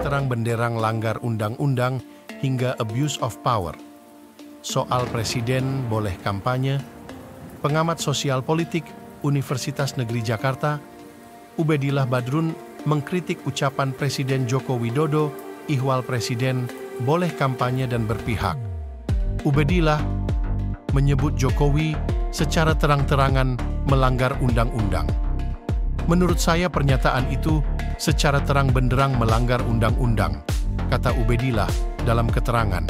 terang benderang langgar undang-undang hingga abuse of power. Soal presiden boleh kampanye, pengamat sosial politik Universitas Negeri Jakarta, Ubedillah Badrun mengkritik ucapan Presiden Joko Widodo, ihwal presiden boleh kampanye dan berpihak. Ubedillah menyebut Jokowi secara terang-terangan melanggar undang-undang. Menurut saya pernyataan itu secara terang benderang melanggar undang-undang, kata Ubedillah dalam keterangan.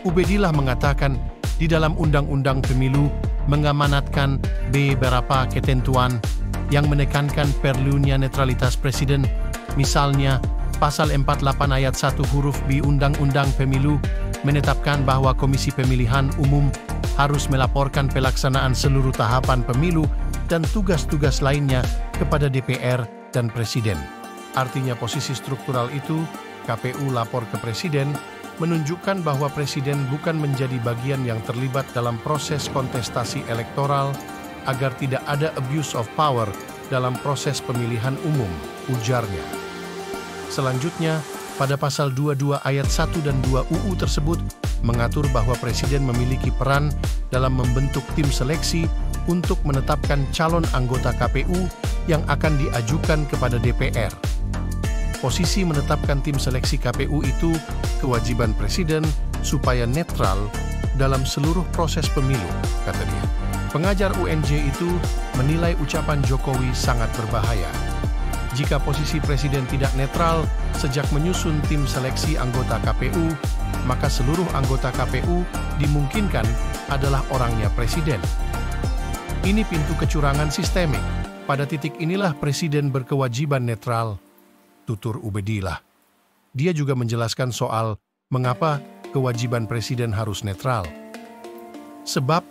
Ubedillah mengatakan di dalam Undang-Undang Pemilu mengamanatkan beberapa ketentuan yang menekankan perlunya netralitas presiden. Misalnya, Pasal 48 ayat 1 huruf B Undang-Undang Pemilu menetapkan bahwa Komisi Pemilihan Umum harus melaporkan pelaksanaan seluruh tahapan pemilu dan tugas-tugas lainnya kepada DPR dan Presiden. Artinya posisi struktural itu, KPU lapor ke Presiden, menunjukkan bahwa Presiden bukan menjadi bagian yang terlibat dalam proses kontestasi elektoral agar tidak ada abuse of power dalam proses pemilihan umum, ujarnya. Selanjutnya, pada pasal 22 ayat 1 dan 2 UU tersebut mengatur bahwa Presiden memiliki peran dalam membentuk tim seleksi untuk menetapkan calon anggota KPU yang akan diajukan kepada DPR. Posisi menetapkan tim seleksi KPU itu kewajiban Presiden supaya netral dalam seluruh proses pemilu, kata dia. Pengajar UNJ itu menilai ucapan Jokowi sangat berbahaya. Jika posisi Presiden tidak netral sejak menyusun tim seleksi anggota KPU, maka seluruh anggota KPU dimungkinkan adalah orangnya Presiden. Ini pintu kecurangan sistemik. Pada titik inilah Presiden berkewajiban netral, tutur Ubedillah. Dia juga menjelaskan soal mengapa kewajiban Presiden harus netral. Sebab,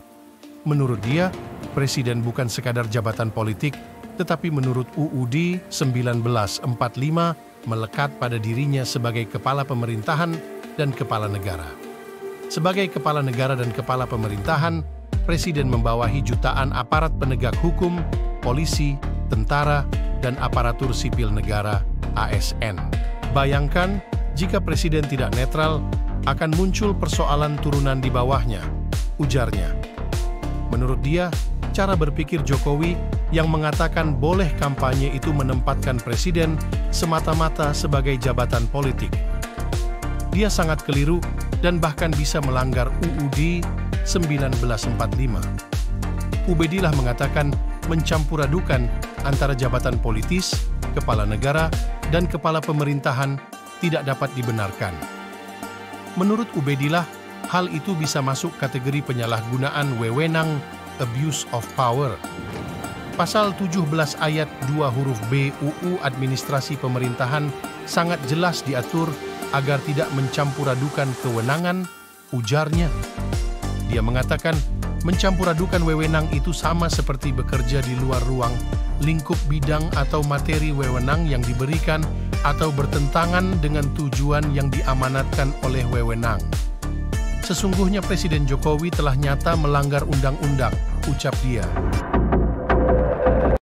menurut dia, Presiden bukan sekadar jabatan politik, tetapi menurut UUD 1945 melekat pada dirinya sebagai kepala pemerintahan dan kepala negara. Sebagai kepala negara dan kepala pemerintahan, Presiden membawahi jutaan aparat penegak hukum, polisi, tentara, dan aparatur sipil negara ASN. Bayangkan, jika Presiden tidak netral, akan muncul persoalan turunan di bawahnya, ujarnya. Menurut dia, cara berpikir Jokowi yang mengatakan boleh kampanye itu menempatkan Presiden semata-mata sebagai jabatan politik. Dia sangat keliru dan bahkan bisa melanggar UUD 1945. Ubedillah mengatakan mencampuradukan antara jabatan politis, kepala negara, dan kepala pemerintahan tidak dapat dibenarkan. Menurut Ubedillah, hal itu bisa masuk kategori penyalahgunaan wewenang abuse of power. Pasal 17 ayat 2 huruf B UU Administrasi Pemerintahan sangat jelas diatur agar tidak mencampuradukan kewenangan, ujarnya. Dia mengatakan mencampuradukan wewenang itu sama seperti bekerja di luar ruang, lingkup bidang atau materi wewenang yang diberikan atau bertentangan dengan tujuan yang diamanatkan oleh wewenang. Sesungguhnya Presiden Jokowi telah nyata melanggar undang-undang, ucap dia.